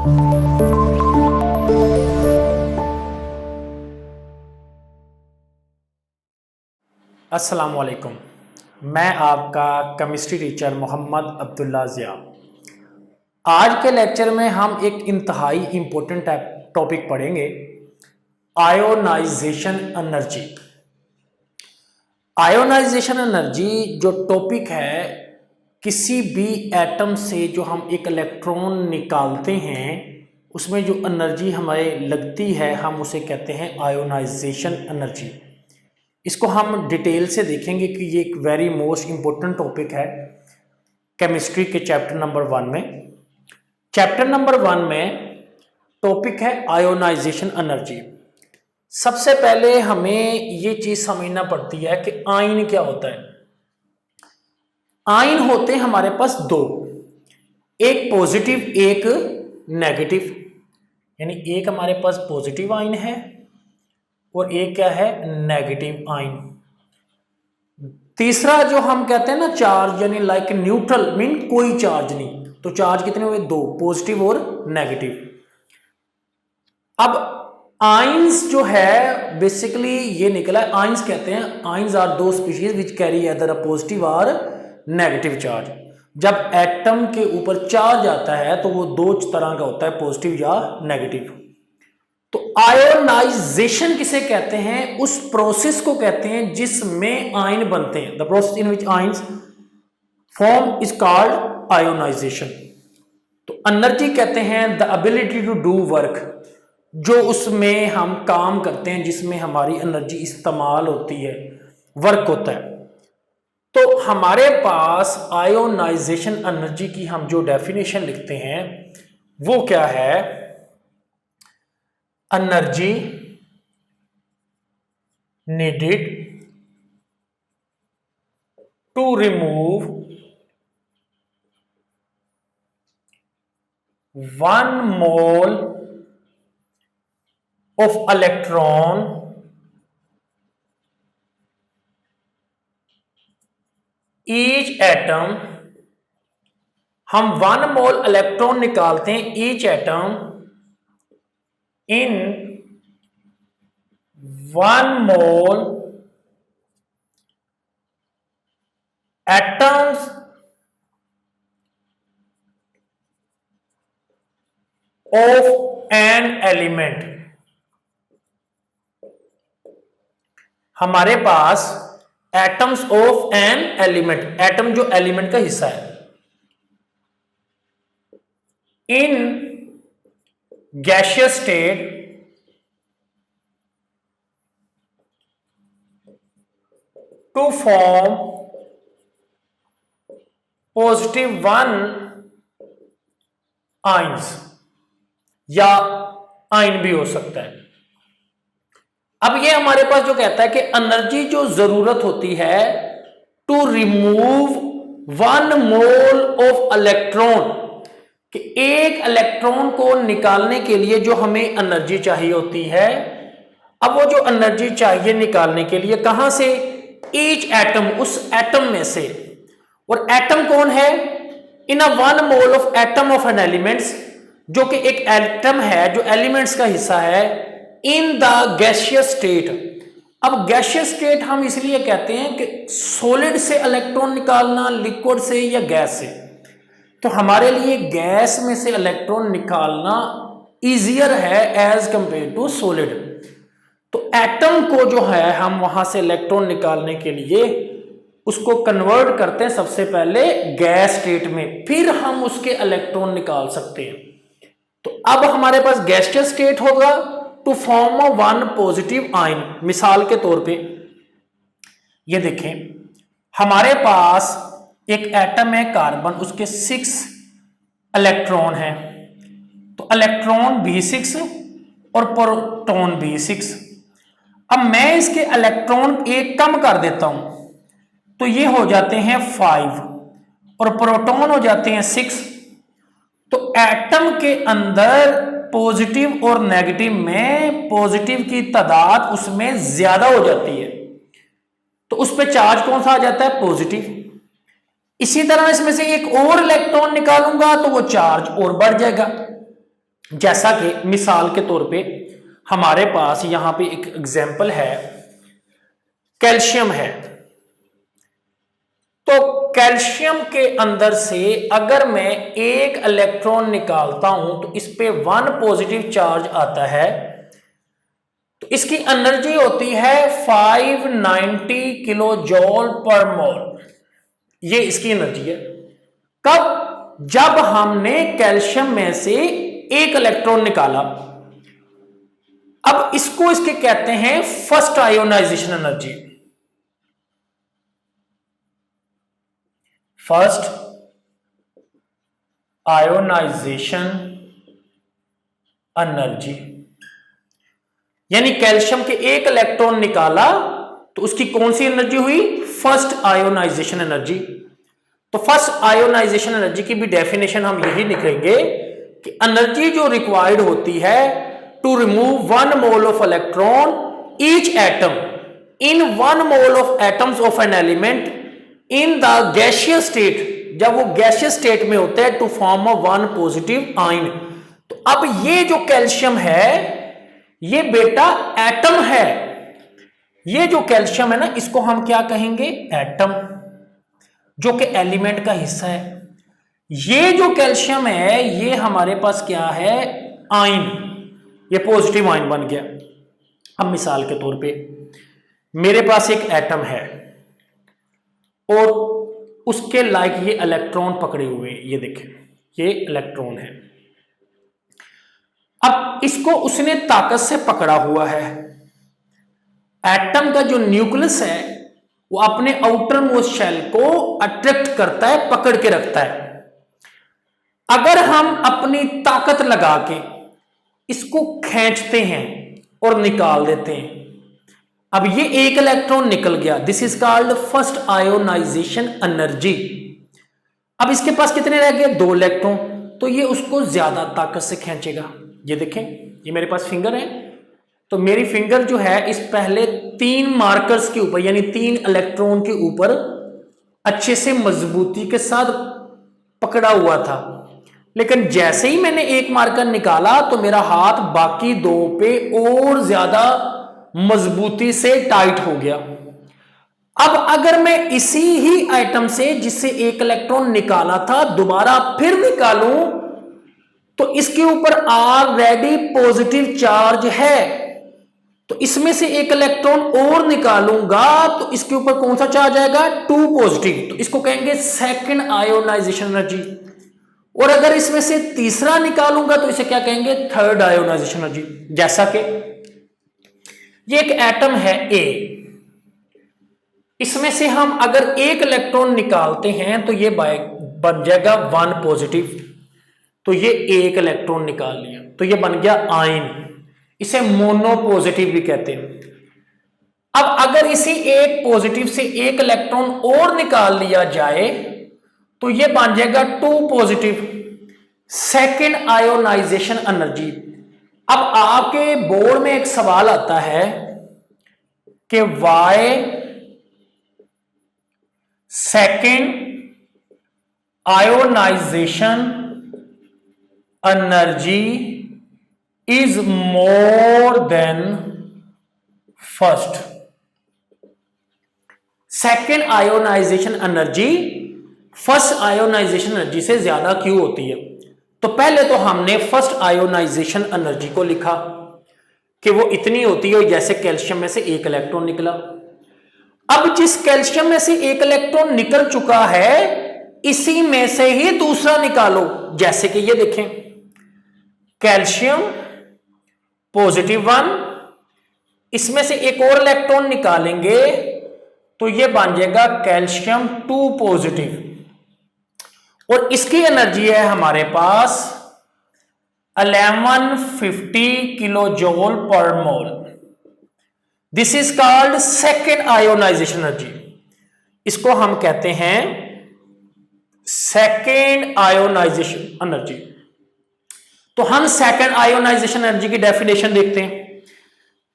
अस्सलाम वालेकुम। मैं आपका केमिस्ट्री टीचर मोहम्मद अब्दुल्ला ज़िया। आज के लेक्चर में हम एक इंतहाई इम्पोर्टेंट टॉपिक पढ़ेंगे, आयोनाइजेशन एनर्जी। आयोनाइजेशन एनर्जी जो टॉपिक है, किसी भी एटम से जो हम एक इलेक्ट्रॉन निकालते हैं उसमें जो एनर्जी हमें लगती है हम उसे कहते हैं आयोनाइजेशन एनर्जी। इसको हम डिटेल से देखेंगे कि ये एक वेरी मोस्ट इम्पोर्टेंट टॉपिक है केमिस्ट्री के चैप्टर नंबर 1 में। चैप्टर नंबर 1 में टॉपिक है आयोनाइजेशन एनर्जी। सबसे पहले हमें ये चीज समझना पड़ती है कि आयन क्या होता है। आयन होते हैं हमारे पास दो, एक पॉजिटिव एक नेगेटिव। यानी एक हमारे पास पॉजिटिव आयन है और एक क्या है, नेगेटिव आयन। तीसरा जो हम कहते हैं ना चार्ज, यानी लाइक न्यूट्रल मीन कोई चार्ज नहीं। तो चार्ज कितने हुए, दो, पॉजिटिव और नेगेटिव। अब आयंस जो है बेसिकली ये निकला है, आयंस कहते हैं, आयंस आर दो species which carry either a positive और नेगेटिव चार्ज। जब एटम के ऊपर चार्ज आता है तो वो दो तरह का होता है, पॉजिटिव या नेगेटिव। तो आयोनाइजेशन किसे कहते हैं, उस प्रोसेस को कहते हैं जिसमें आयन बनते हैं। The process in which ions form is called ionisation. तो एनर्जी कहते हैं the ability to do work, जो उसमें हम काम करते हैं, जिसमें हमारी एनर्जी इस्तेमाल होती है, वर्क होता है। तो हमारे पास आयोनाइजेशन एनर्जी की हम जो डेफिनेशन लिखते हैं वो क्या है, energy needed to remove 1 mole of electron each atom। हम 1 मोल इलेक्ट्रॉन निकालते हैं each atom in 1 mole atoms of an element. हमारे पास atoms of an element, atom जो एलिमेंट का हिस्सा है, in gaseous state to form positive 1 ions, या आयन भी हो सकता है। अब ये हमारे पास जो कहता है कि एनर्जी जो जरूरत होती है to remove 1 mole of electron, कि एक इलेक्ट्रॉन को निकालने के लिए जो हमें एनर्जी चाहिए होती है। अब वो जो एनर्जी चाहिए निकालने के लिए कहां से, ईच एटम, उस एटम में से। और एटम कौन है, in a 1 mole of atom of an elements, जो कि एक एटम है जो एलिमेंट्स का हिस्सा है, इन द गैसियस स्टेट। अब गैसियस स्टेट हम इसलिए कहते हैं कि सॉलिड से इलेक्ट्रॉन निकालना, लिक्विड से या गैस से। तो हमारे लिए गैस में से इलेक्ट्रॉन निकालना इजियर है एज कंपेयर टू सॉलिड। तो एटम को जो है हम वहां से इलेक्ट्रॉन निकालने के लिए उसको कन्वर्ट करते हैं सबसे पहले गैस स्टेट में, फिर हम उसके इलेक्ट्रॉन निकाल सकते हैं। तो अब हमारे पास गैसियस स्टेट होगा to form a 1 positive ion. मिसाल के तौर पे ये देखें, हमारे पास एक एटम है कार्बन, उसके 6 इलेक्ट्रॉन है। तो इलेक्ट्रॉन भी 6 और प्रोटॉन भी 6। अब मैं इसके इलेक्ट्रॉन एक कम कर देता हूं तो ये हो जाते हैं 5 और प्रोटॉन हो जाते हैं 6। तो एटम के अंदर पॉजिटिव और नेगेटिव में पॉजिटिव की तादाद उसमें ज्यादा हो जाती है, तो उस पर चार्ज कौन सा आ जाता है, पॉजिटिव। इसी तरह इसमें से एक और इलेक्ट्रॉन निकालूंगा तो वो चार्ज और बढ़ जाएगा। जैसा कि मिसाल के तौर पे हमारे पास यहां पे एक एग्जाम्पल है, कैल्शियम है। तो कैल्शियम के अंदर से अगर मैं एक इलेक्ट्रॉन निकालता हूं तो इस पे 1 पॉजिटिव चार्ज आता है, तो इसकी एनर्जी होती है 590 किलो जॉल पर मोल। ये इसकी एनर्जी है। कब? जब हमने कैल्शियम में से एक इलेक्ट्रॉन निकाला। अब इसको इसके कहते हैं first ionisation energy. First ionisation energy, यानी कैल्शियम के एक इलेक्ट्रॉन निकाला तो उसकी कौन सी एनर्जी हुई? First ionisation energy. तो फर्स्ट आयोनाइजेशन एनर्जी की भी डेफिनेशन हम यही लिखेंगे कि एनर्जी जो रिक्वायर्ड होती है to remove 1 mole of electron each atom in 1 mole of atoms of an element in the gaseous state, जब वो गैसियस स्टेट में होते हैं, to form a 1 positive ion. तो अब ये जो कैल्शियम है ये बेटा एटम है। ये जो कैल्शियम है ना, इसको हम क्या कहेंगे? एटम, जो कि एलिमेंट का हिस्सा है। ये जो कैल्शियम है ये हमारे पास क्या है? आयन, ये पॉजिटिव आयन बन गया। अब मिसाल के तौर पे मेरे पास एक एटम है और उसके लाइक ये इलेक्ट्रॉन पकड़े हुए, ये देखें ये इलेक्ट्रॉन है। अब इसको उसने ताकत से पकड़ा हुआ है। एटम का जो न्यूक्लियस है वो अपने आउटर मोस्ट शेल को अट्रैक्ट करता है, पकड़ के रखता है। अगर हम अपनी ताकत लगा के इसको खींचते हैं और निकाल देते हैं, अब ये एक इलेक्ट्रॉन निकल गया, this is called first ionisation energy. अब इसके पास कितने रह गए? 2 इलेक्ट्रॉन, तो ये उसको ज्यादा ताकत से खींचेगा। ये देखें, ये मेरे पास फिंगर है, तो मेरी फिंगर जो है इस पहले 3 मार्कर्स के ऊपर यानी 3 इलेक्ट्रॉन के ऊपर अच्छे से मजबूती के साथ पकड़ा हुआ था। लेकिन जैसे ही मैंने एक मार्कर निकाला तो मेरा हाथ बाकी 2 पे और ज्यादा मजबूती से टाइट हो गया। अब अगर मैं इसी ही आइटम से जिससे एक इलेक्ट्रॉन निकाला था दोबारा फिर निकालूं तो इसके ऊपर ऑलरेडी पॉजिटिव चार्ज है, तो इसमें से एक इलेक्ट्रॉन और निकालूंगा तो इसके ऊपर कौन सा चार्ज आएगा? 2 पॉजिटिव। तो इसको कहेंगे सेकंड आयोनाइजेशन एनर्जी। और अगर इसमें से तीसरा निकालूंगा तो इसे क्या कहेंगे? Third ionization energy. जैसा कि ये एक एटम है ए, इसमें से हम अगर एक इलेक्ट्रॉन निकालते हैं तो ये बन जाएगा 1 पॉजिटिव, तो ये एक इलेक्ट्रॉन निकाल लिया तो ये बन गया आयन, इसे मोनो पॉजिटिव भी कहते हैं। अब अगर इसी एक पॉजिटिव से एक इलेक्ट्रॉन और निकाल लिया जाए तो ये बन जाएगा 2 पॉजिटिव, सेकेंड आयोनाइजेशन एनर्जी। अब आपके बोर्ड में एक सवाल आता है कि why second ionization energy is more than first. Second ionization energy first ionisation energy से ज्यादा क्यों होती है? तो पहले तो हमने फर्स्ट आयोनाइजेशन एनर्जी को लिखा कि वो इतनी होती है जैसे कैल्शियम में से एक इलेक्ट्रॉन निकला। अब जिस कैल्शियम में से एक इलेक्ट्रॉन निकल चुका है इसी में से ही दूसरा निकालो। जैसे कि ये देखें, कैल्शियम पॉजिटिव 1, इसमें से एक और इलेक्ट्रॉन निकालेंगे तो ये बन जाएगा कैल्शियम 2 पॉजिटिव, और इसकी एनर्जी है हमारे पास 1150 किलो जूल पर मोल। This is called second ionization energy. इसको हम कहते हैं सेकेंड आयोनाइजेशन एनर्जी। तो हम सेकेंड आयोनाइजेशन एनर्जी की डेफिनेशन देखते हैं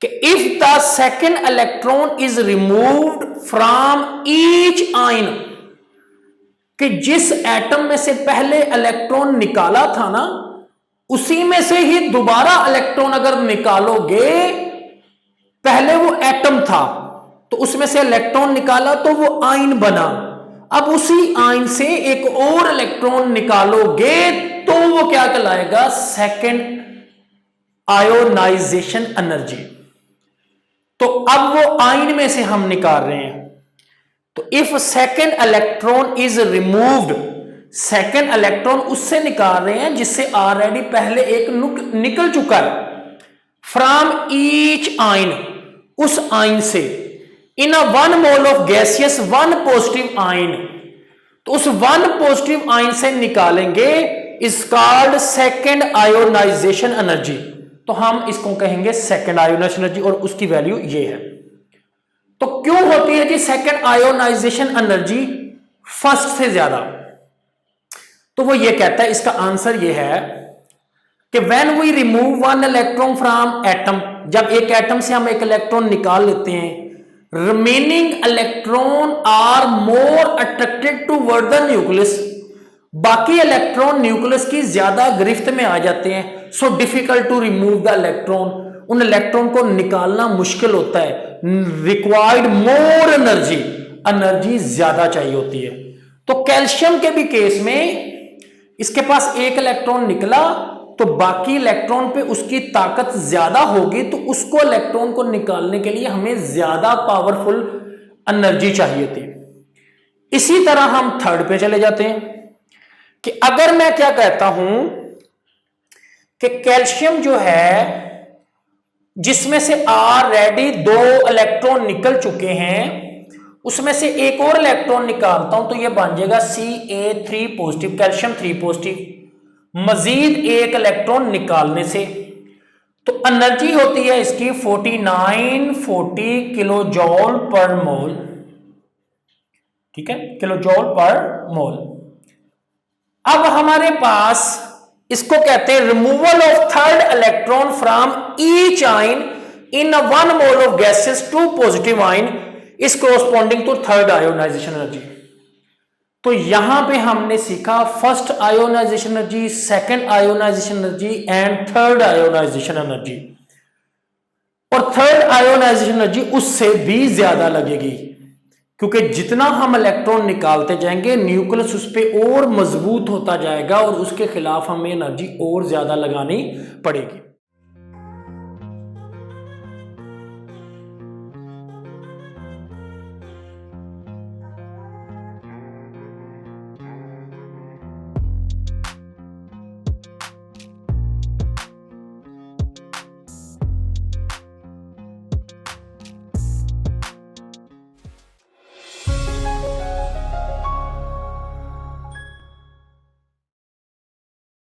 कि if the second electron is removed from each ion, कि जिस एटम में से पहले इलेक्ट्रॉन निकाला था ना उसी में से ही दोबारा इलेक्ट्रॉन अगर निकालोगे, पहले वो एटम था तो उसमें से इलेक्ट्रॉन निकाला तो वो आयन बना, अब उसी आयन से एक और इलेक्ट्रॉन निकालोगे तो वो क्या कहलाएगा, सेकेंड आयोनाइजेशन एनर्जी। तो अब वो आयन में से हम निकाल रहे हैं, तो if second electron is removed, second electron उससे निकाल रहे हैं जिससे ऑलरेडी पहले एक निकल चुका है, फ्रॉम ईच आयन, उस आयन से, इन a 1 mole of gaseous 1 positive ion, तो उस 1 पॉजिटिव आयन से निकालेंगे, is called second ionization energy. तो हम इसको कहेंगे सेकेंड आयोनाइजेशन एनर्जी और उसकी वैल्यू ये है। तो क्यों होती है जी सेकेंड आयोनाइजेशन एनर्जी फर्स्ट से ज्यादा? तो वो ये कहता है, इसका आंसर ये है कि when we remove 1 electron from atom, जब एक एटम से हम एक इलेक्ट्रॉन निकाल लेते हैं, remaining electron are more attracted toward the nucleus, बाकी इलेक्ट्रॉन न्यूक्लियस की ज्यादा गिरफ्त में आ जाते हैं, so difficult to remove the electron, उन इलेक्ट्रॉन को निकालना मुश्किल होता है, रिक्वायर्ड मोर एनर्जी, एनर्जी ज्यादा चाहिए होती है। तो कैल्शियम के भी केस में इसके पास एक इलेक्ट्रॉन निकला तो बाकी इलेक्ट्रॉन पे उसकी ताकत ज्यादा होगी, तो उसको इलेक्ट्रॉन को निकालने के लिए हमें ज्यादा पावरफुल एनर्जी चाहिए थी। इसी तरह हम थर्ड पे चले जाते हैं कि अगर मैं क्या कहता हूं कि कैल्शियम जो है जिसमें से ऑलरेडी 2 इलेक्ट्रॉन निकल चुके हैं, उसमें से एक और इलेक्ट्रॉन निकालता हूं तो यह बन जाएगा Ca3 पॉजिटिव, कैल्शियम 3 पॉजिटिव, मजीद एक इलेक्ट्रॉन निकालने से, तो एनर्जी होती है इसकी 4940 किलो जॉल पर मोल, ठीक है, किलो जॉल पर मोल। अब हमारे पास इसको कहते हैं removal of third electron from each ion in 1 mole of gases 2 positive ion is corresponding to third ionization energy. तो यहां पे हमने सीखा first ionisation energy, second ionization energy and third ionization energy. और थर्ड आयोनाइजेशन एनर्जी उससे भी ज्यादा लगेगी, क्योंकि जितना हम इलेक्ट्रॉन निकालते जाएंगे न्यूक्लियस उस पर और मजबूत होता जाएगा और उसके खिलाफ हमें एनर्जी और ज्यादा लगानी पड़ेगी।